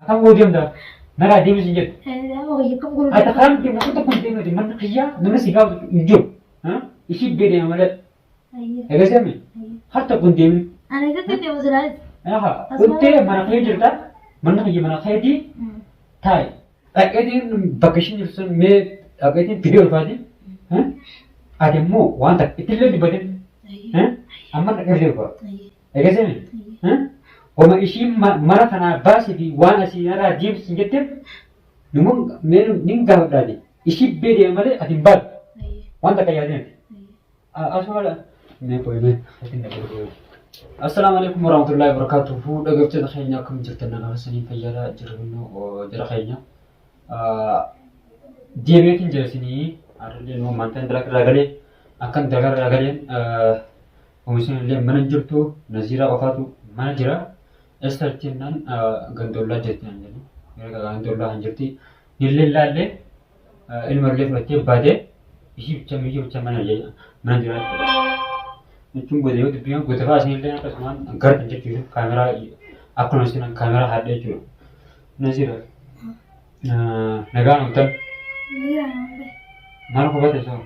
كم وديم ده نرى ديم سنجد هو يكم قول أتخيل ديم كنت كنت ديم دي من خيا نمسي قاعد يجوب ها يشيل بيدي عمله أيه هذا زمن حتى كنت ديم أنا إذا كنت وزراء ها كنت من خيا جرتا من خيا من خيا دي تاي أكيد بكشين يرسل مي أكيد فيديو الفادي ها أدي مو وانت إتلو دي بدين ها أما نكذب بقى هذا زمن ها وما إشي مرة أنا باس في وانا سيارة جيم سنجتم نمون من نينجا بدادي إشي بيدي عمله أدين باد وانت كيادين أسمع نقول السلام عليكم ورحمة الله وبركاته فود أجبت دخيلنا كم جرتنا نغسني فجرا جربنا وجرخينا ديبيتين جلسني أرجع نو مانتن درك رجلي أكن درك رجلين ومثلا اللي منجرتو نزيرا وفاتو منجرا استرتينن غندولا جتنا يعني غندولا هنجرتي نللا له المرلف رتي بعده يجيب كم يجيب كم منجرا نتوم بديو تبيان كتبا سنيلنا كسمان غرب نجتيو كاميرا أكون سينا كاميرا هذا جو نزيرا نجان وتم ما نقول بس هو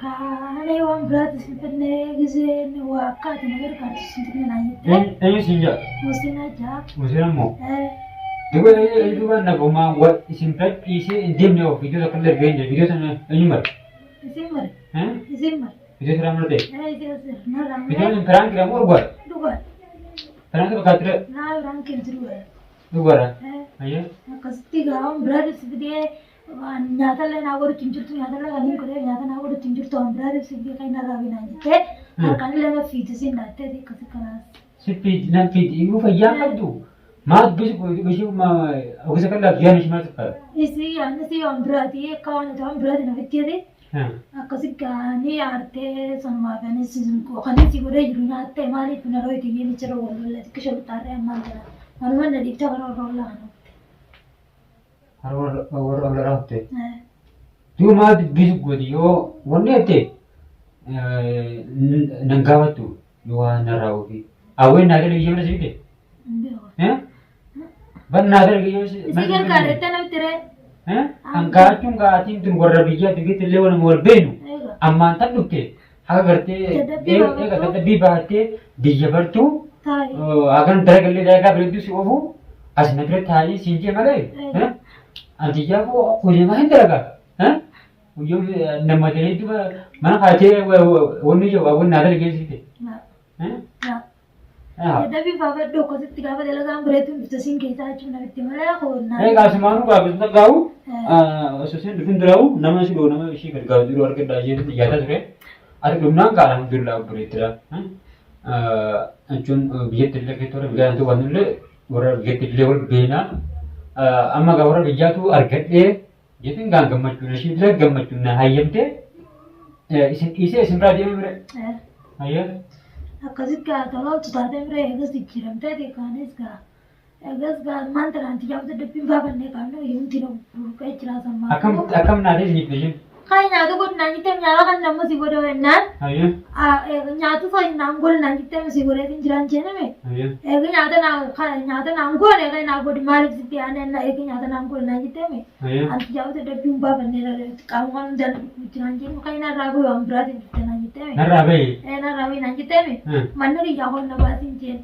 كان يوم براد سنتنا جزين وقعد نقدر كارت سنتنا نايم أي سنجا مسنا جاب مسنا مو تقول أي تقول نقوم ما سنتك كيسي ديم نيو فيديو تكلم بين فيديو سنة أنيمر زمر ها زمر فيديو سلام لده فيديو نرام فيديو فرانك رامور بار دوغر فرانك بكاتر نا رانك يدروا دوغر أيه كستي غام براد سبدي nyata le na goru tinjurtu nyata le ganin kore nyata na goru tinjurtu ambrare sibbi kai na ravi na jite kan le na fiti sin natte di kasi kana سبي نبي يو فيا كدو ما بيش ما أقول لك لا فيها مش ما تفعل isi anne si ambrati kan ta ambrati na vitti de kasi kani arte sanma bene sizin ko kani si gore jiru na te mali puna roi ti ni chero gollo le kisho tare amman jana manman na dikta karo rolla hanu هرور راحته تو ما بيش قديو ونيته نعاوتو يوه نراوي أوين نادر يجيب نسيبه ها بن نادر يجيب sigan kareta na tere ها أنكاتون كاتين تنقرر بيجا تبي تلون مول بينو أما أنت نكتة هذا كرتة كذا بيبارتة بيجا برتو thai أكن درك اللي درك بريدو سوفو أسمع درك ثاني سينجي ماله ها أنت جابو كوري ما هندركا ها ويوم نمدني تو ما خاطر ونجوا أقول نادر جيسيته na ها na yada bi baba do ko sitti gaba dela gam bretu bitasin ke ta chuna vitti mala ko na إيه كاسمانو كابس نكاو أساسين دفن دراو نما سلو نما إشي كرجاو ديرو أركض داجين تيجاتا سره أركض لمنا كارم ديرلا بريترا أنشون بيجت اللي كتورة بيجا أنتو بانوله ورا بيجت اللي ور بينا أما كورا بيجاتو أركض إيه جتين كان جمعتو نشيد لا جمعتو نهايمته إيسه برادي مبرة هيا akasit ka tolo tutade mre egas dikiram te de kanes ka egas ga mantra anti jab de pim baba ne ka no yum tino kai chira sama أكم نادي نيتلين kai na do gon nani tem nyala kan namu sigoro enna هيا a nyatu so nam gol nani tem sigoro din jiran chene me هيا nyata na kha nyata nam gol e kai na godi malik sitti ane na nyata nam gol nani tem هيا anti jab de pim baba ne ka wan jan jiran chene kai na ragu ambra de nani tem نرابي na rawi nani tem manari jahon na basin chen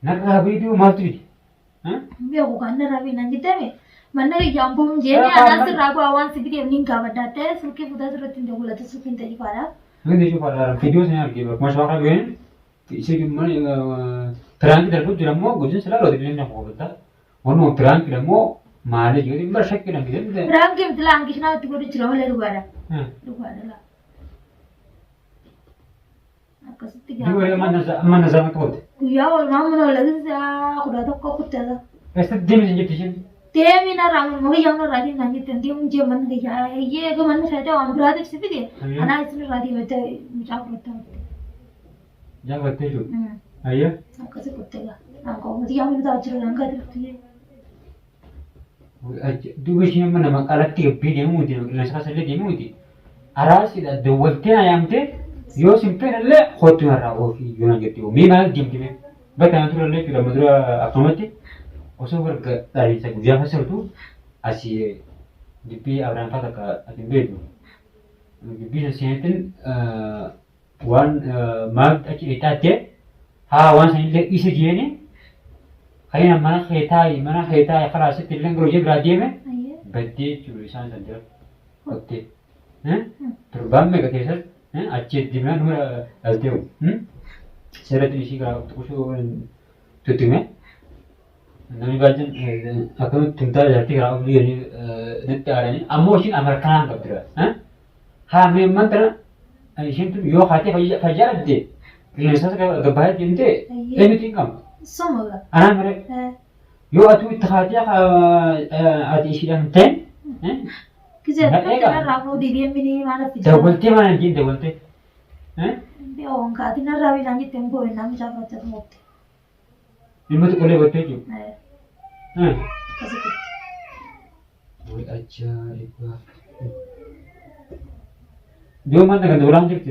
نرابي دو مالتوي ها Biar bukan narawi nanti teme. Mana yang jeni anak serabu awan segini evening kawan datang, suki putar surutin jago lagi sukin tadi pada. मैं देखो पाला वीडियो से यार की मस्त वाला गए इसे कि मैंने ट्रांक इधर कुछ जरा मो गुजर चला लो दिल्ली में हो बता और नो ट्रांक इधर मो माले जो दिन बरस के रंग दे Berang game tu lah angkis nak tidur di cerau le luar dah. हां Luar dah lah. Aku setiap. जो ये मन नजर में तो Kuya orang mana lagi sah, aku dah tak kau kuda. ऐसे दिन में injection Temi na ramu, mau yang na radi nanti tentu mungkin mana dia, ye aku mana saya tahu ambra tu siapa dia. Anak itu radi macam macam apa tu. जा करते जो आया Aku sih kuda lah. Aku mesti yang itu ajar orang kata tu ye. دوبي شيء من ما قالت تي بيدي مودي لا شخص اللي دي مودي أراسي ده دولتين أيامته يوسف كان لا خطوة راهو في يونا جتيو مين ما ديم ديم بس أنا تقول لك لما درا أقامتي osoo warga dhaaliinsa guyyaa fassartu asii dubbii Abiraan fa'aa takka ati hin beektu. Dubbii seenaatiin waan maal achi dhiitaattee haa waan sanillee isa jeeni kan mana keetaa kalaasitti illee garuu biraa deeme baddee jechuudha isaan san jira. Kottee torbaan meeqa keessatti achi deemaa numa dhalteewu. Seeratti ishii garaa tokko tuttume. Namni baay'een akkamitti tumtaa jirti garaa ofii natti aadanii ammoo ishiin amarkanaan qabdira. Haa meemman tana ishiin tun yoo haatee fayyaa dhabdee qilleensa gabbaayyaa deemtee eenyutti hin qabu. Somoga. Anaan mire yoo atuu itti haatee ati ishiidhaan hin ta'in. Kizee kana raafuu dibee mini maana fida. Dawwaltee maana jiin dawwaltee. Yoo kaatiin irraa bitaan jettee hin boo'e namni shaafachaa tumurte. Dhimmoota qolee battee jiru. Akkasitti. Wal ajaa'iba. Yoo mana kan duraan jirti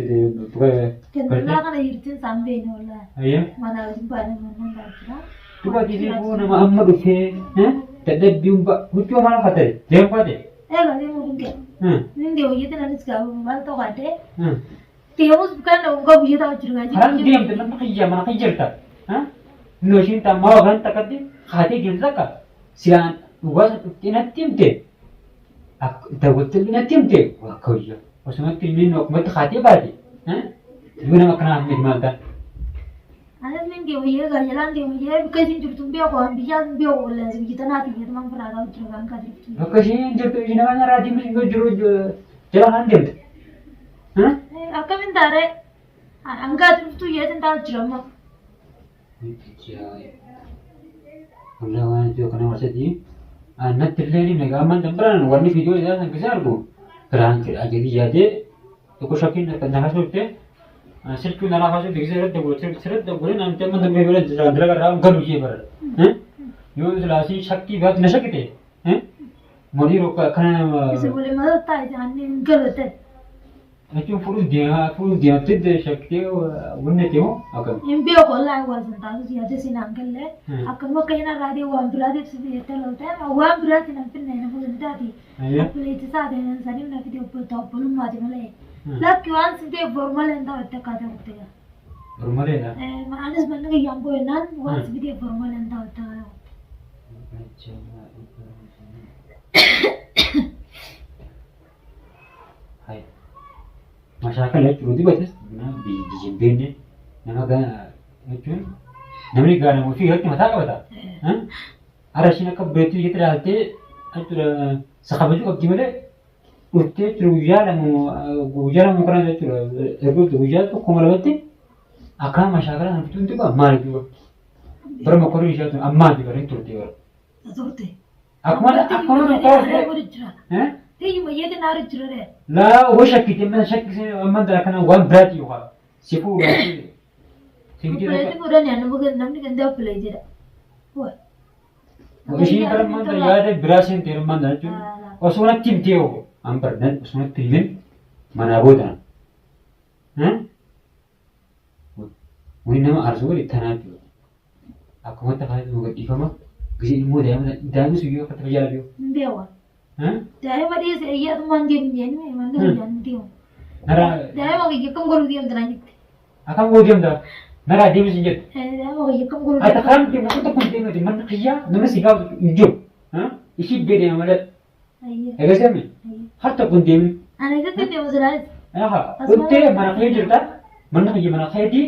Kenduraa kana jirtiin isaan beekne wallaahi. Ayyaa. Mana wajjin baay'ee nama jira. Dhugaatii fi nama amma dhufee dadhabbiin huccuu maal fayyade deemfate. Egaa deemuu dinqee. Dinqee hojjetan anis gaafa maal ta'u kaadee. Deemus kan dhugaa biyya ta'u jiru. Haraan deemte nama kiyya mana kiyya jirta. Nooshiin taammaa waan takkatti haatee deemte akka silaan dhugaa dhuftee natti himte. Daawwattoonni natti himte waa kawayya. Osumatti ilmiin akkumatti haatee baate. Yoo nama kanaa hammi maal ta'a. Anas dinqee hojii gaajalaan deemu jee bakka isin jirtu beeku waan biyyaa beeku wallaahi biyya tanaa fi yetumaan firaa ta'u jiru kan kaa jirtu. Bakka isheen jirtu isheen nama nyaraa deemu isheen jiru jala kan deemte. Akkamiin taaree hangaa jirtu yeetiin taa'u jira amma. Walaa waan iddoo kana warsati natti illee ni nagaa amman dambaraan wanni viidiyoo isaa san keessaa argu biraan jedha jedhii yaadee tokko shakkiin akka nafa turte silkii nalaa kaasuu beeksisa irratti dabalatee sirriitti dabalatee namni amma dambii bira dalagaa irraa galu ishee bara yoo silaasii shakkii baatu na shakkite modii rokka kana Isa waliin mata taa'e jaanneen galate. jechuun fuudhuun deemtee shakkitee wanni deemu akkam. Hin beeku wallaahi waan san taasisu yaada sinaan galle akkuma akka hin arraadee waan biraatiif si jettee loltee waan biraatiin hin finne nama hundaati. Appileetii isaati sanii na fide obbolummaati malee. Lakki waan si beeku boru malee hin ta'u itti akkaataa murteera. Boru malee dha. Anis manni kiyyaan boo'ennaan waan si fide boru malee hin ta'u itti akkaataa. Hai. Masyarakat jechuun dibatas dijimbeenne nama jechuun namni gaana ofii irratti mataa qabata. Arashiin akka bireetti iyyatti ilaaltee jechuudha sakabajuu qabdi malee dhuftee jechuudha guyyaa lama kana jechuudha ergooti guyyaa tokko malamatti akka mashaakala kan fituun tiba maali duuba bara makorri ishaatu ammaati bara hin turte bara. Turte. Akkuma Tiyyu mayyate naara jirre. laa wo shakkite mana shakkise amma dara kana waan biraati yoo si fuudhati Oppileetii fuudhan yaadnu bugan namni kan ta'e oppileetiidha. ishii bara manda yaada biraa seen ta'e manda jechuun osoo natti himtee yoo an barnaan osoo natti himin manaa boodana wani nama arsuu wali tanaati akkuma tafaati nu gadhiifama gisee immoo daa'imni sun yoo akka tafayyaalaa yoo Mbeewa. Daa'ima dhiyeesse eeyyaatumaan deemu jennee manni hojjaan deemu. nara Daa'ima kiyya kam godhuu deemtu naan jette. akkam goo deemta nara deemisi jedhu Daa'ima kiyya kam godhuu ata kan deemu kuta kun deemati manni kiyyaa nama si gaafatu hin jiru ishii bee deema malee eegasame harta kun deemi Ana irratti deemu silaalis. dhuftee mana kee jirta manni kiyya mana keetii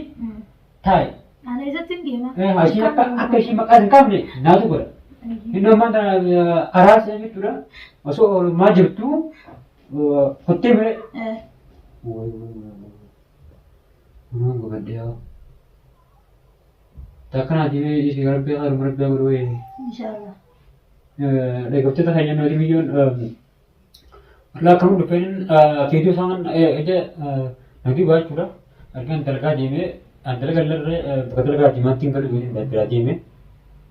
taa'i Ana irratti deema. ishii akka ishii maqaa hin qabne naatu godha inni mana araasa jechuudha osoo oolmaa jirtu kottee bire Unang gaganda. Takkan hati ni isi garbi harus mereka berdua. Insyaallah. Lekap kita hanya nanti million. Lah kamu depan video sangat aja nanti baca sudah. Arkan terka jeme antara galer betul gak dimanting kalau ini berarti me.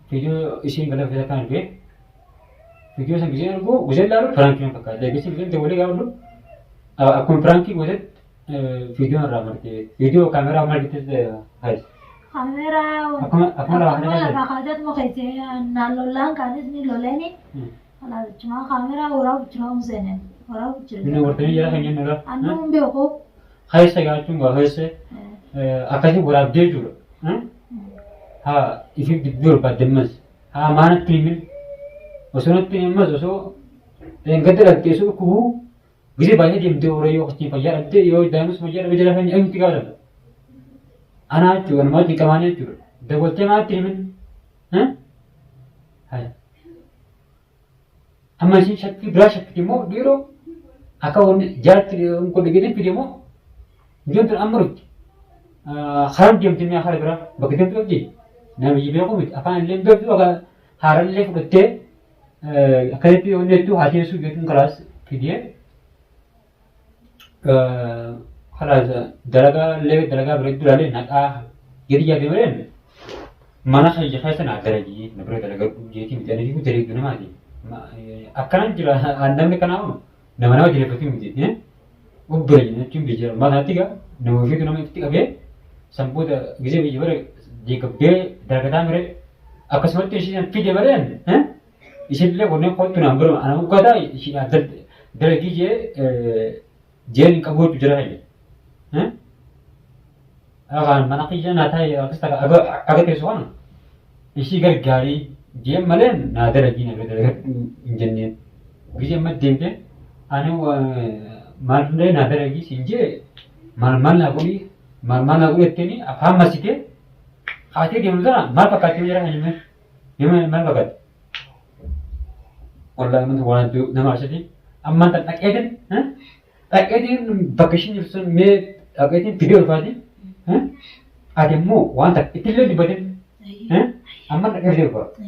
Video isi galer kita kan ke. Video sang kisi aku usia lalu Frankie yang pakai. Jadi kisi kita boleh kamu aku Frankie usia video ramai video kamera ramai kita hai. kamera Akkuma lafa kana lafa keessa. kaajat mukaise nalolaan kaanis ni loleni ala cuma kamera waraab jira umsenen waraab Inni jira wartanii jala kan jennu dha. annu beeku Keessa gaachuun gaa keessa akkasii waraabdee jiru. Haa ifi gidduu barbaadammas. Haa maanatti himin. Osoo natti himmas osoo gadda dhalteessuu kubuu gisee baay'ee deemtee horii yoo qotiin fayyaa dhabdee yoo daa'imus fayyaa dhabee jala kan eenyutti gaafatamu. Anaa jechuudha walumaa xiqqamaanii jechuudha. Dabaltee maatti himin. Amma isin shakkii biraa shakkiti immoo dhiiroo akka wanni jaarti kun dhigeenii fide immoo ijoon tun amma rutti. Haraan deemtee mi'a haala biraa bakka deemtu qabdi. Namichi beeku miti afaan illee beektu akka haaraan illee fudhattee akkasitti wanni jettu haa teessuu jechuun kalaas fidee kalaas dalagaa illee dalagaa biratti duraalee naqaa gadi yaadee malee mana keessa naa dalagii na bira dalagaa jeetii miti ani kun dalagaa namaati. Akkanan jira namni kanaa nama jireeffatu miti. Ubbira jechuun biyya mataatti gaa nama ofiitu nama itti qabee samboota gisee biyya bara jeeqabbee dalagataa mire akkasumatti isheen fide malee isheenillee wanneen kottu naan bira ana uffata dalagii jeen hin qabu jechuu jira fayyada. Akaan mana kiyya naa taa'e akkas akka teessu kana ishii gargaarii jeen malee naa dalagii na bira dalagaa hin jenneen. Gisee amma deemtee ani maal hundee naa dalagii siin jee maal naa godhii maal naa godhii jetteeni afaan masitee haatee deemu sana maal fakkaatee jira kan himee maal fakkaate. Wallahi mantu waan nama asheeti ammaan tan dhaqeetiin bakka ishiin jirtu sun mee dhaqeetiin fidee ulfaati. Ati immoo waan takka ittillee dubbatin ammaan dhaqee fidee ulfaatu.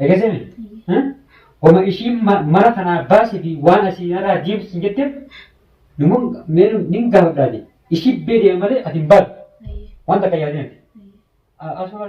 Eegasee Oma ishiin mana kanaa baasee fi waan asii irraa deemsisin jetteef nin gaafadhaati. Ishii beedee malee ati hin baatu. Waan takka yaadeen. Asuma